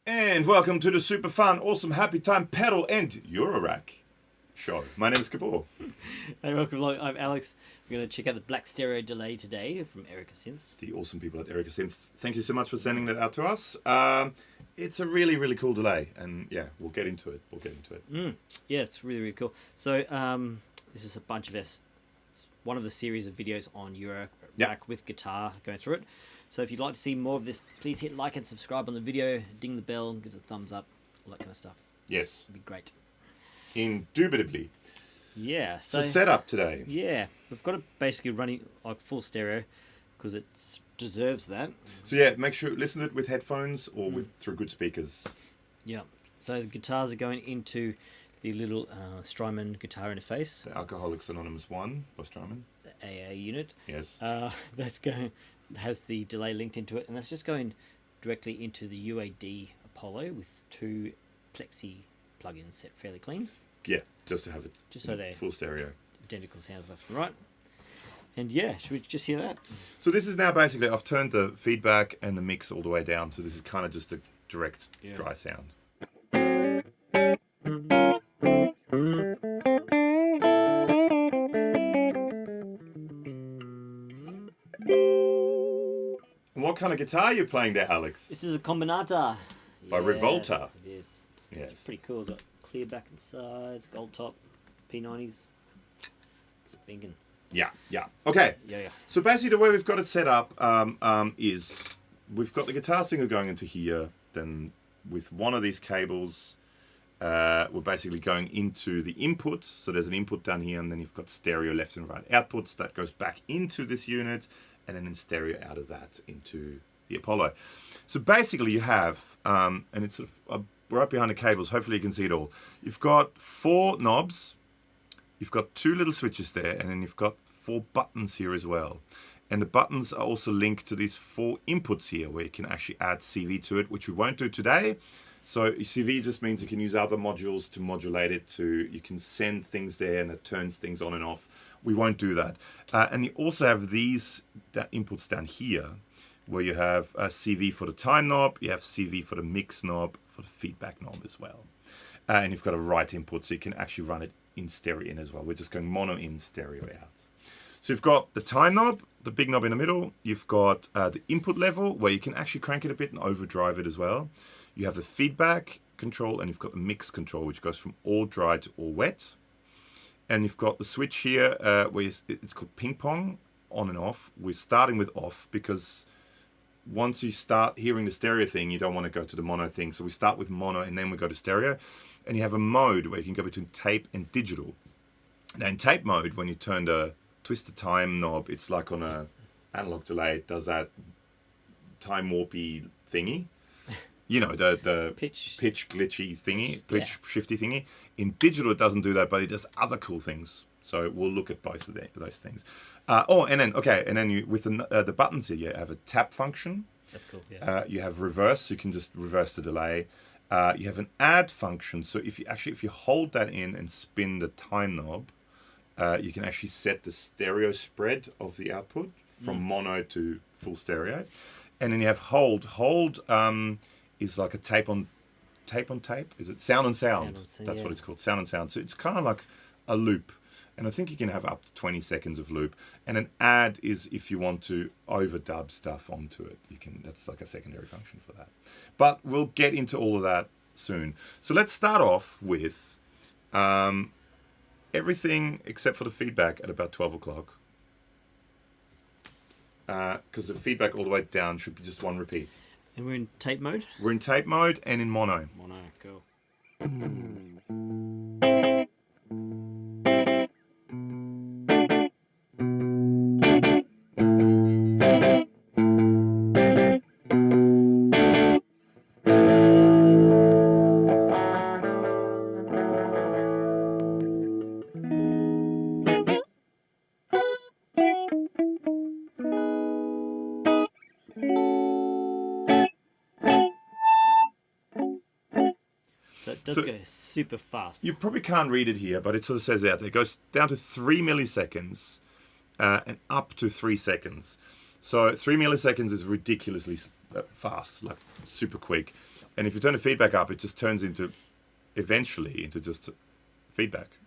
And welcome to the super fun, awesome, happy time pedal and Eurorack show. My name is Gabor. Hey, welcome along. I'm Alex. We're going to check out the black stereo delay today from Erica Synths. The awesome people at Erica Synths. Thank you so much for sending that out to us. It's a really, really cool delay, and yeah, we'll get into it. Yeah, it's really, really cool. So this is a bunch of one of the series of videos on Eurorack with guitar going through it. So if you'd like to see more of this, please hit like and subscribe on the video, ding the bell, give us a thumbs up, all that kind of stuff. Yes. It'd be great. Indubitably. Yeah. So setup today. Yeah, we've got it basically running like full stereo because it deserves that. So yeah, make sure listen to it with headphones or through good speakers. Yeah. So the guitars are going into the little Strymon guitar interface. The Alcoholics Anonymous 1 by Strymon. The AA unit. Yes. Has the delay linked into it, and that's just going directly into the UAD Apollo with two Plexi plugins set fairly clean. Yeah, just to have it just so they're full stereo. Identical sounds left and right. And yeah, should we just hear that? So this is now basically, I've turned the feedback and the mix all the way down, so this is kind of just a direct dry sound. What kind of guitar are you playing there, Alex? This is a Combinata. By Rivolta. It is. Yes. It's pretty cool. It's got clear back and sides, gold top, P90s. It's binging. Yeah. Okay. Yeah. So basically the way we've got it set up is we've got the guitar singer going into here, then with one of these cables, we're basically going into the input. So there's an input down here, and then you've got stereo left and right outputs that goes back into this unit, and then in stereo out of that into the Apollo. So basically you have, and it's sort of right behind the cables, hopefully you can see it all. You've got 4 knobs, you've got 2 little switches there, and then you've got 4 buttons here as well. And the buttons are also linked to these 4 inputs here, where you can actually add CV to it, which we won't do today. So CV just means you can use other modules to modulate it to, you can send things there and it turns things on and off. We won't do that. And you also have these inputs down here, where you have a CV for the time knob, you have CV for the mix knob, for the feedback knob as well. And you've got a right input, so you can actually run it in stereo in as well. We're just going mono in, stereo out. So you've got the time knob, the big knob in the middle. You've got the input level, where you can actually crank it a bit and overdrive it as well. You have the feedback control, and you've got the mix control, which goes from all dry to all wet. And you've got the switch here, where it's called ping pong, on and off. We're starting with off, because once you start hearing the stereo thing, you don't want to go to the mono thing. So we start with mono, and then we go to stereo. And you have a mode where you can go between tape and digital. Now in tape mode, when you turn the twist the time knob, it's like on a analog delay, it does that time warpy thingy. You know, the pitch glitchy thingy, pitch shifty thingy. In digital, it doesn't do that, but it does other cool things. So we'll look at both of those things. And then you, with the buttons here, you have a tap function. That's cool. Yeah. You have reverse, so you can just reverse the delay. You have an add function, so if you hold that in and spin the time knob, you can actually set the stereo spread of the output from mono to full stereo. And then you have hold. Hold is like a tape on tape. Is it sound on sound? That's what it's called, sound on sound. So it's kind of like a loop. And I think you can have up to 20 seconds of loop. And an add is if you want to overdub stuff onto it. That's like a secondary function for that. But we'll get into all of that soon. So let's start off with everything except for the feedback at about 12 o'clock. Because the feedback all the way down should be just one repeat. And we're in tape mode? We're in tape mode and in mono. Mono, cool. So it does go super fast. You probably can't read it here, but it sort of says out there. It goes down to 3 milliseconds and up to 3 seconds. So 3 milliseconds is ridiculously fast, like super quick. And if you turn the feedback up, it just turns eventually into just feedback.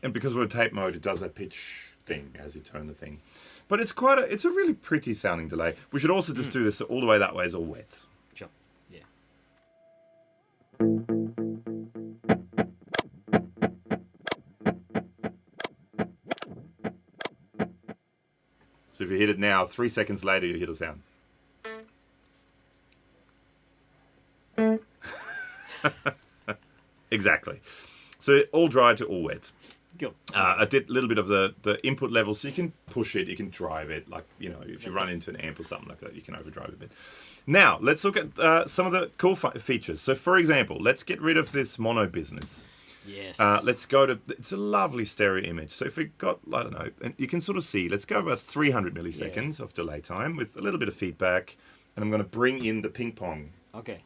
And because we're in tape mode, it does that pitch thing as you turn the thing. But it's it's a really pretty sounding delay. We should also just do this all the way that way is all wet. Sure. Yeah. So if you hit it now, 3 seconds later, you hear the sound. Exactly. So all dry to all wet. Cool. I did a little bit of the input level, so you can push it, you can drive it. Like, you know, if you run into an amp or something like that, you can overdrive it a bit. Now, let's look at some of the cool features. So, for example, let's get rid of this mono business. Yes. Let's go to, it's a lovely stereo image. So if we got, I don't know, and you can sort of see, let's go about 300 milliseconds of delay time with a little bit of feedback. And I'm going to bring in the ping pong. Okay.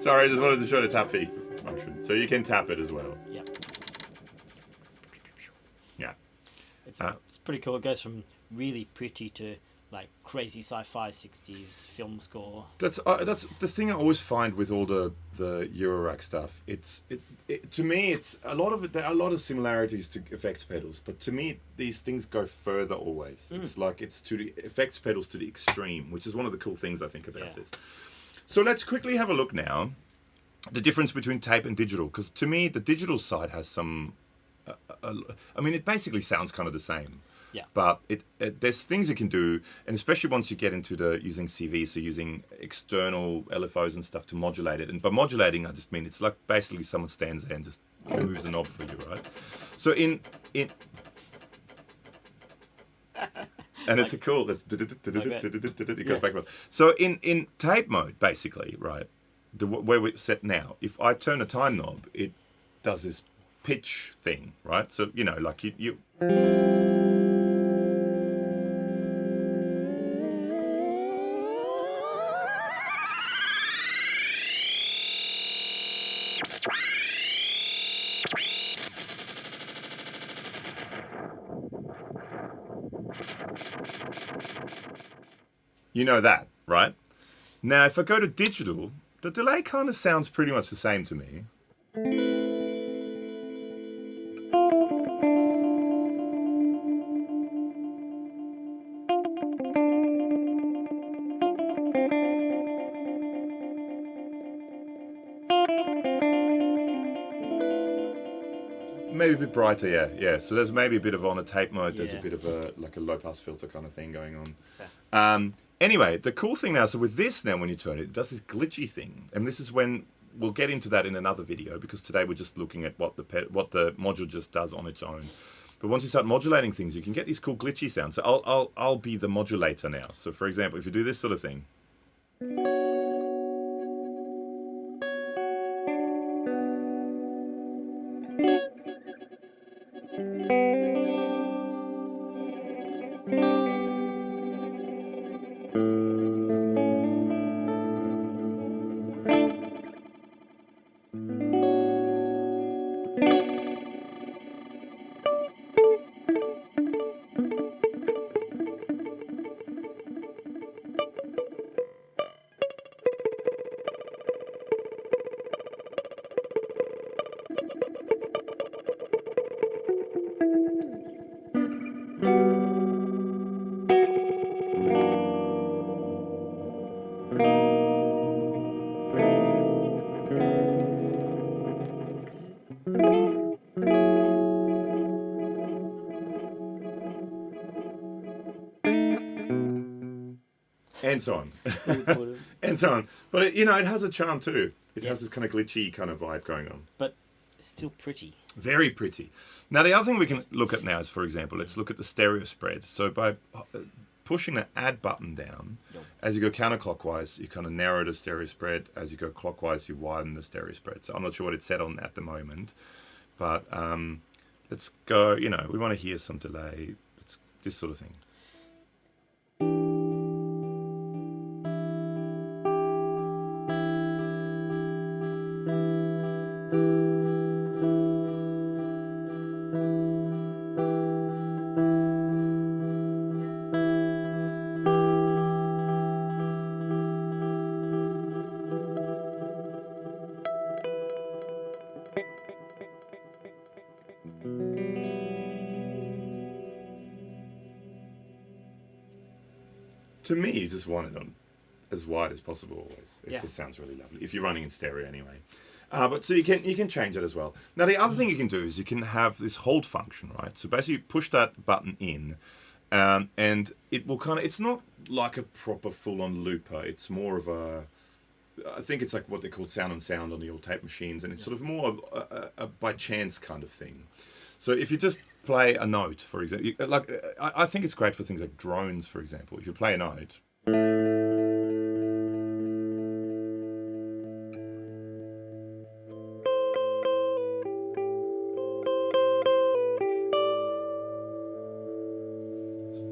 Sorry, I just wanted to show the tap fee function. So you can tap it as well. Yep. Yeah. It's pretty cool. It goes from really pretty to like crazy sci-fi 60s film score. That's the thing I always find with all the Eurorack stuff. To me, it's a lot of it. There are a lot of similarities to effects pedals, but to me, these things go further always. It's like it's to the effects pedals to the extreme, which is one of the cool things I think about this. So let's quickly have a look now, the difference between tape and digital, because to me, the digital side has some. I mean, it basically sounds kind of the same. Yeah. But there's things you can do, and especially once you get into using CV, so using external LFOs and stuff to modulate it. And by modulating, I just mean it's like basically someone stands there and just moves a knob for you, right? So in and it's a cool. That's it goes back and forth. So in tape mode, basically, right, where we're set now, if I turn a time knob, it does this pitch thing, right? So you know, like you You know that, right? Now, if I go to digital, the delay kind of sounds pretty much the same to me. Maybe a bit brighter, yeah. So there's maybe a bit of on a tape mode. There's a bit of a like a low pass filter kind of thing going on. So. Anyway, the cool thing now, so with this now, when you turn it, it does this glitchy thing, and this is when we'll get into that in another video because today we're just looking at what the module just does on its own. But once you start modulating things, you can get these cool glitchy sounds. So I'll be the modulator now. So for example, if you do this sort of thing. And so on. And so on. But, it has a charm too. It has this kind of glitchy kind of vibe going on. But still pretty. Very pretty. Now, the other thing we can look at now is, for example, let's look at the stereo spread. So by pushing the add button down, as you go counterclockwise, you kind of narrow the stereo spread. As you go clockwise, you widen the stereo spread. So I'm not sure what it's set on at the moment. But let's go, we want to hear some delay. It's this sort of thing. To me, you just want it on as wide as possible always. It just sounds really lovely. If you're running in stereo anyway. But so you can change it as well. Now the other thing you can do is you can have this hold function, right? So basically you push that button in and it will it's not like a proper full-on looper. It's more of I think it's like what they call sound on sound on the old tape machines, and it's sort of more of a by chance kind of thing. So if you just play a note, for example, I think it's great for things like drones, for example. If you play a note.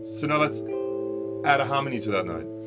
So now let's add a harmony to that note.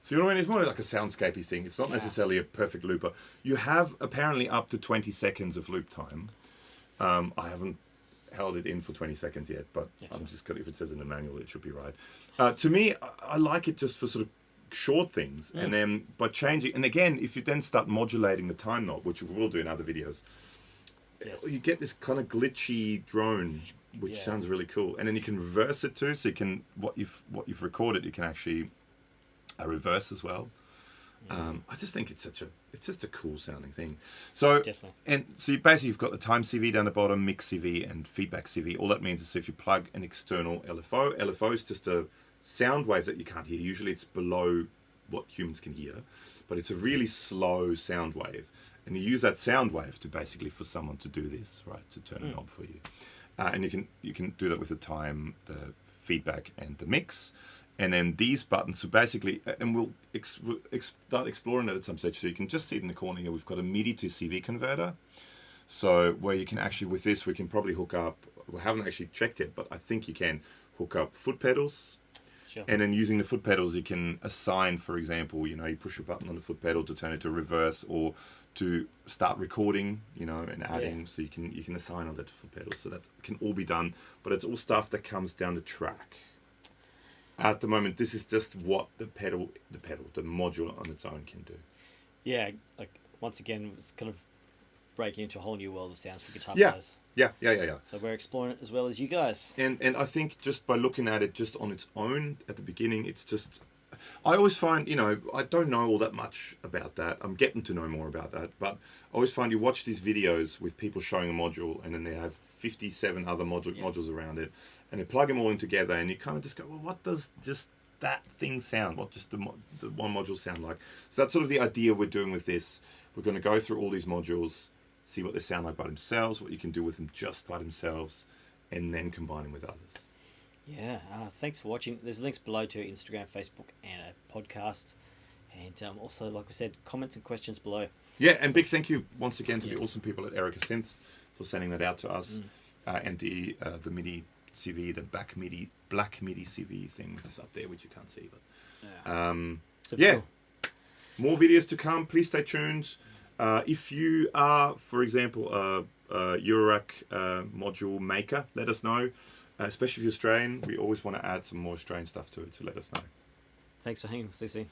So you know what I mean? It's more like a soundscapey thing. It's not necessarily a perfect looper. You have apparently up to 20 seconds of loop time. I haven't held it in for 20 seconds yet, but I'm just gonna, if it says in the manual, it should be right. To me, I like it just for sort of short things, and then by changing, and again, if you then start modulating the time knob, which we will do in other videos, you get this kind of glitchy drone, which sounds really cool, and then you can reverse it too. So you can what you've recorded, you can actually reverse as well. I just think it's just a cool sounding thing. So so you've got the time CV down the bottom, mix CV, and feedback CV. All that means is if you plug an external LFO is just a sound wave that you can't hear. Usually it's below what humans can hear. but it's a really slow sound wave. And you use that sound wave to basically for someone to do this, right? To turn a knob for you. And you can do that with the time, the feedback, and the mix. And then these buttons, so basically, and we'll start exploring it at some stage. So you can just see it in the corner here. We've got a MIDI to CV converter. So where you can actually, with this, we can probably hook up, we haven't actually checked it, but I think you can hook up foot pedals. Sure. And then using the foot pedals, you can assign, for example, you push a button on the foot pedal to turn it to reverse or to start recording, and adding. So you can assign all that to foot pedals. So that can all be done, but it's all stuff that comes down the track. At the moment, this is just what the module on its own can do. Yeah, like once again, it's kind of breaking into a whole new world of sounds for guitar Yeah. players. Yeah. So we're exploring it as well as you guys. And I think just by looking at it just on its own at the beginning, it's just, I always find, I don't know all that much about that. I'm getting to know more about that. But I always find you watch these videos with people showing a module and then they have 57 other modules around it. And they plug them all in together and you kind of just go, well, what does just that thing sound? What just the one module sound like? So that's sort of the idea we're doing with this. We're going to go through all these modules, see what they sound like by themselves, what you can do with them just by themselves, and then combine them with others. Yeah, thanks for watching. There's links below to Instagram, Facebook, and a podcast. And also, like we said, comments and questions below. Yeah, and big thank you once again to the awesome people at Erica Synths for sending that out to us. And the MIDI CV, the black MIDI CV thing, which is up there, which you can't see. But Cool. More videos to come. Please stay tuned. If you are, for example, a Eurorack module maker, let us know. Especially if you're Australian, we always want to add some more Australian stuff to it, so let us know. Thanks for hanging. See you soon.